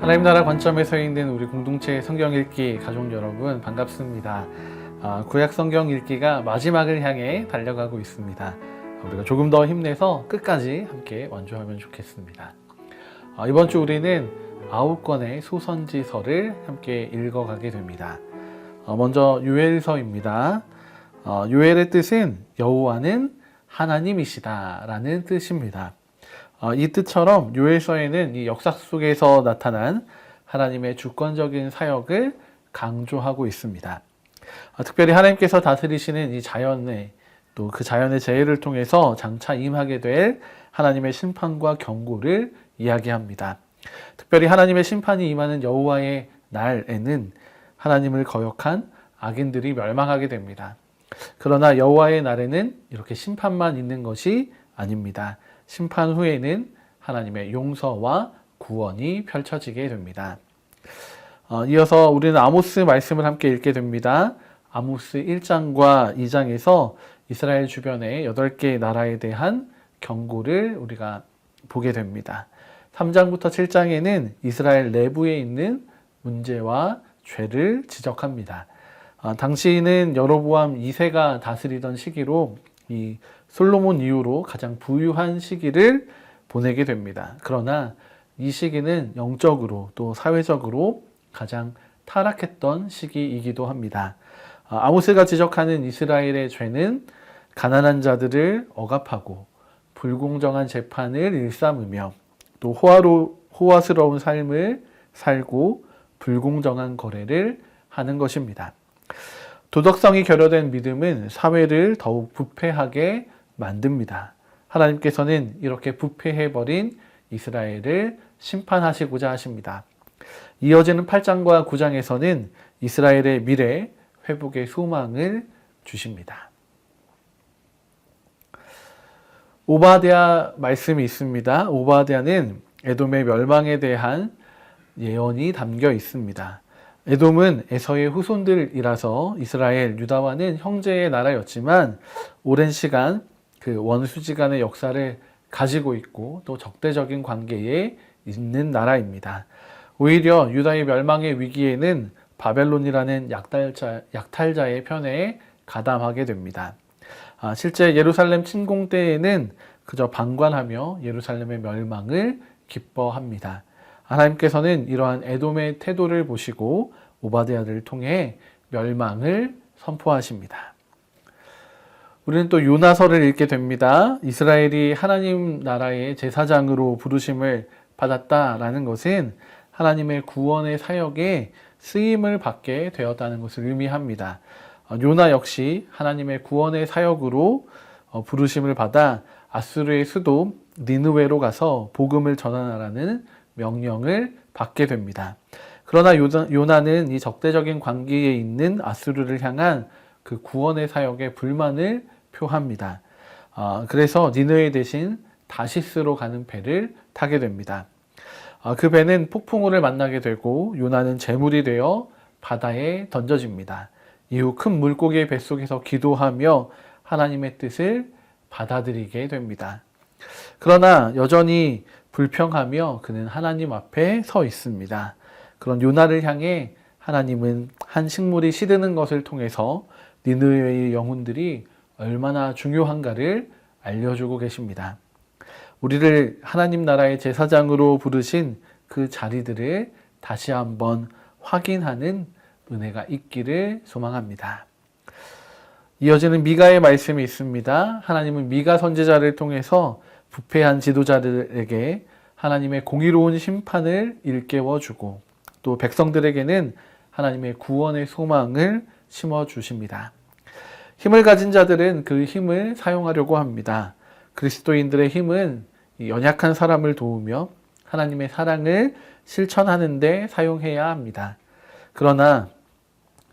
하나님 나라 관점에서 읽는 우리 공동체 성경 읽기 가족 여러분 반갑습니다. 구약 성경 읽기가 마지막을 향해 달려가고 있습니다. 우리가 조금 더 힘내서 끝까지 함께 완주하면 좋겠습니다. 이번 주 우리는 9권의 소선지서를 함께 읽어가게 됩니다. 먼저 요엘서입니다. 요엘의 뜻은 여호와는 하나님이시다 라는 뜻입니다. 이 뜻처럼 요엘서에는 이 역사 속에서 나타난 하나님의 주권적인 사역을 강조하고 있습니다. 특별히 하나님께서 다스리시는 이 자연의 또 그 자연의 재해를 통해서 장차 임하게 될 하나님의 심판과 경고를 이야기합니다. 특별히 하나님의 심판이 임하는 여호와의 날에는 하나님을 거역한 악인들이 멸망하게 됩니다. 그러나 여호와의 날에는 이렇게 심판만 있는 것이 아닙니다. 심판 후에는 하나님의 용서와 구원이 펼쳐지게 됩니다. 이어서 우리는 아모스 말씀을 함께 읽게 됩니다. 아모스 1장과 2장에서 이스라엘 주변의 8개의 나라에 대한 경고를 우리가 보게 됩니다. 3장부터 7장에는 이스라엘 내부에 있는 문제와 죄를 지적합니다. 당시는 여로보암 2세가 다스리던 시기로 이 솔로몬 이후로 가장 부유한 시기를 보내게 됩니다. 그러나 이 시기는 영적으로 또 사회적으로 가장 타락했던 시기이기도 합니다. 아모스가 지적하는 이스라엘의 죄는 가난한 자들을 억압하고 불공정한 재판을 일삼으며 또 호화스러운 삶을 살고 불공정한 거래를 하는 것입니다. 도덕성이 결여된 믿음은 사회를 더욱 부패하게 만듭니다. 하나님께서는 이렇게 부패해버린 이스라엘을 심판하시고자 하십니다. 이어지는 8장과 9장에서는 이스라엘의 미래 회복의 소망을 주십니다. 오바댜 말씀이 있습니다. 오바댜는 에돔의 멸망에 대한 예언이 담겨 있습니다. 에돔은 에서의 후손들이라서 이스라엘, 유다와는 형제의 나라였지만 오랜 시간 그 원수지간의 역사를 가지고 있고 또 적대적인 관계에 있는 나라입니다. 오히려 유다의 멸망의 위기에는 바벨론이라는 약탈자의 편에 가담하게 됩니다. 실제 예루살렘 침공 때에는 그저 방관하며 예루살렘의 멸망을 기뻐합니다. 하나님께서는 이러한 에돔의 태도를 보시고 오바댜를 통해 멸망을 선포하십니다. 우리는 또 요나서를 읽게 됩니다. 이스라엘이 하나님 나라의 제사장으로 부르심을 받았다라는 것은 하나님의 구원의 사역에 쓰임을 받게 되었다는 것을 의미합니다. 요나 역시 하나님의 구원의 사역으로 부르심을 받아 아수르의 수도 니느웨로 가서 복음을 전하라는 명령을 받게 됩니다. 그러나 요나는 이 적대적인 관계에 있는 아수르를 향한 그 구원의 사역에 불만을 표합니다. 그래서 니느웨 대신 다시스로 가는 배를 타게 됩니다. 그 배는 폭풍우를 만나게 되고 요나는 제물이 되어 바다에 던져집니다. 이후 큰 물고기의 뱃속에서 기도하며 하나님의 뜻을 받아들이게 됩니다. 그러나 여전히 불평하며 그는 하나님 앞에 서 있습니다. 그런 요나를 향해 하나님은 한 식물이 시드는 것을 통해서 니느웨의 영혼들이 얼마나 중요한가를 알려주고 계십니다. 우리를 하나님 나라의 제사장으로 부르신 그 자리들을 다시 한번 확인하는 은혜가 있기를 소망합니다. 이어지는 미가의 말씀이 있습니다. 하나님은 미가 선지자를 통해서 부패한 지도자들에게 하나님의 공의로운 심판을 일깨워주고 또 백성들에게는 하나님의 구원의 소망을 심어주십니다. 힘을 가진 자들은 그 힘을 사용하려고 합니다. 그리스도인들의 힘은 연약한 사람을 도우며 하나님의 사랑을 실천하는 데 사용해야 합니다. 그러나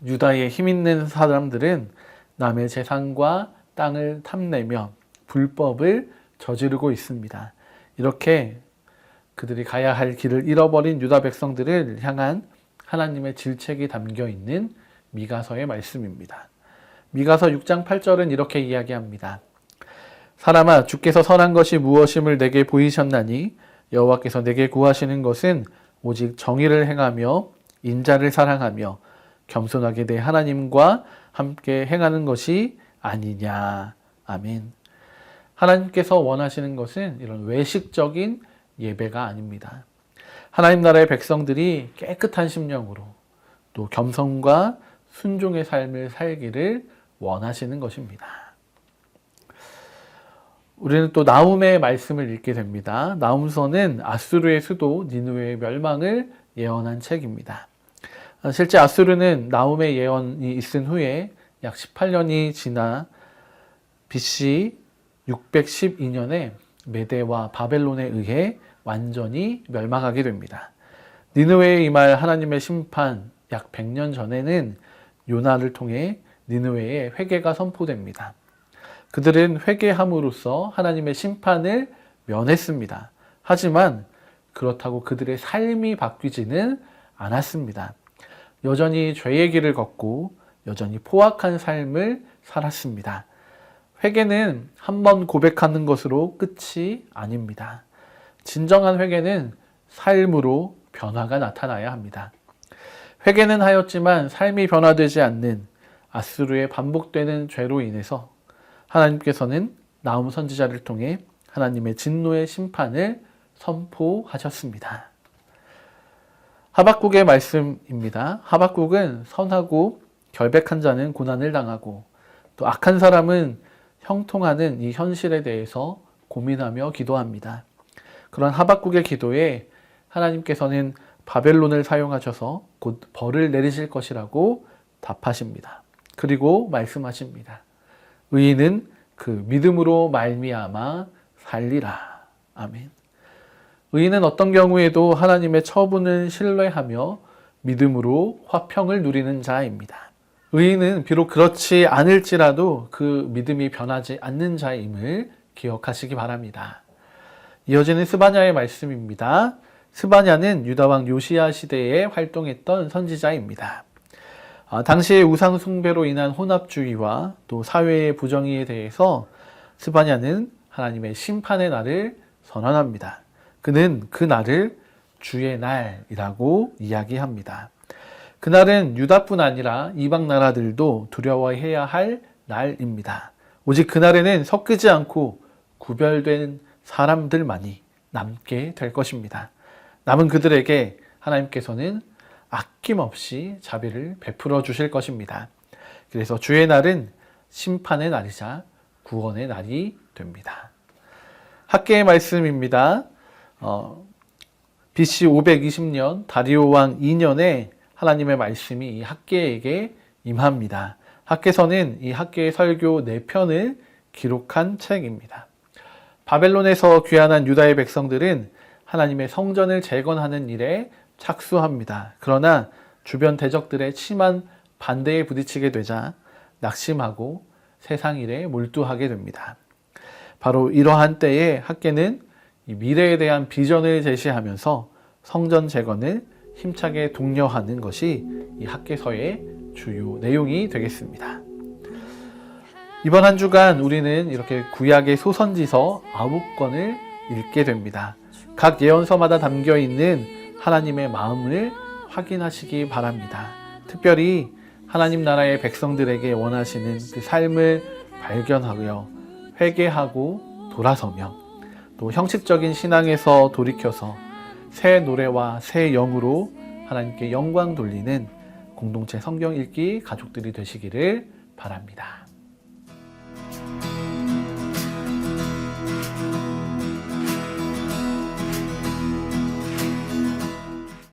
유다의 힘 있는 사람들은 남의 재산과 땅을 탐내며 불법을 저지르고 있습니다. 이렇게 그들이 가야 할 길을 잃어버린 유다 백성들을 향한 하나님의 질책이 담겨 있는 미가서의 말씀입니다. 미가서 6장 8절은 이렇게 이야기합니다. 사람아, 주께서 선한 것이 무엇임을 내게 보이셨나니 여호와께서 내게 구하시는 것은 오직 정의를 행하며 인자를 사랑하며 겸손하게 내 하나님과 함께 행하는 것이 아니냐. 아멘. 하나님께서 원하시는 것은 이런 외식적인 예배가 아닙니다. 하나님 나라의 백성들이 깨끗한 심령으로 또 겸손과 순종의 삶을 살기를 원하시는 것입니다. 우리는 또 나훔의 말씀을 읽게 됩니다. 나훔서는 아수르의 수도 니느웨의 멸망을 예언한 책입니다. 실제 아수르는 나훔의 예언이 있은 후에 약 18년이 지나 BC 612년에 메대와 바벨론에 의해 완전히 멸망하게 됩니다. 니느웨에 임할 하나님의 심판 약 100년 전에는 요나를 통해 니느웨에 회개가 선포됩니다. 그들은 회개함으로써 하나님의 심판을 면했습니다. 하지만 그렇다고 그들의 삶이 바뀌지는 않았습니다. 여전히 죄의 길을 걷고 여전히 포악한 삶을 살았습니다. 회개는 한 번 고백하는 것으로 끝이 아닙니다. 진정한 회개는 삶으로 변화가 나타나야 합니다. 회개는 하였지만 삶이 변화되지 않는 아수르의 반복되는 죄로 인해서 하나님께서는 나훔 선지자를 통해 하나님의 진노의 심판을 선포하셨습니다. 하박국의 말씀입니다. 하박국은 선하고 결백한 자는 고난을 당하고 또 악한 사람은 형통하는 이 현실에 대해서 고민하며 기도합니다. 그런 하박국의 기도에 하나님께서는 바벨론을 사용하셔서 곧 벌을 내리실 것이라고 답하십니다. 그리고 말씀하십니다. 의인은 그 믿음으로 말미암아 살리라. 아멘. 의인은 어떤 경우에도 하나님의 처분을 신뢰하며 믿음으로 화평을 누리는 자입니다. 의인은 비록 그렇지 않을지라도 그 믿음이 변하지 않는 자임을 기억하시기 바랍니다. 이어지는 스바냐의 말씀입니다. 스바냐는 유다왕 요시야 시대에 활동했던 선지자입니다. 당시의 우상 숭배로 인한 혼합주의와 또 사회의 부정의에 대해서 스바냐는 하나님의 심판의 날을 선언합니다. 그는 그 날을 주의 날이라고 이야기합니다. 그날은 유다뿐 아니라 이방 나라들도 두려워해야 할 날입니다. 오직 그날에는 섞이지 않고 구별된 사람들만이 남게 될 것입니다. 남은 그들에게 하나님께서는 아낌없이 자비를 베풀어 주실 것입니다. 그래서 주의 날은 심판의 날이자 구원의 날이 됩니다. 학개의 말씀입니다. BC 520년 다리오 왕 2년에 하나님의 말씀이 이 학개에게 임합니다. 학개서는 이 학개의 설교 4편을 기록한 책입니다. 바벨론에서 귀환한 유다의 백성들은 하나님의 성전을 재건하는 일에 착수합니다. 그러나 주변 대적들의 심한 반대에 부딪히게 되자 낙심하고 세상 일에 몰두하게 됩니다. 바로 이러한 때에 학개는 미래에 대한 비전을 제시하면서 성전 재건을 힘차게 독려하는 것이 이 학개서의 주요 내용이 되겠습니다. 이번 한 주간 우리는 이렇게 구약의 소선지서 9권을 읽게 됩니다. 각 예언서마다 담겨 있는 하나님의 마음을 확인하시기 바랍니다. 특별히 하나님 나라의 백성들에게 원하시는 그 삶을 발견하여 회개하고 돌아서며 또 형식적인 신앙에서 돌이켜서 새 노래와 새 영으로 하나님께 영광 돌리는 공동체 성경 읽기 가족들이 되시기를 바랍니다.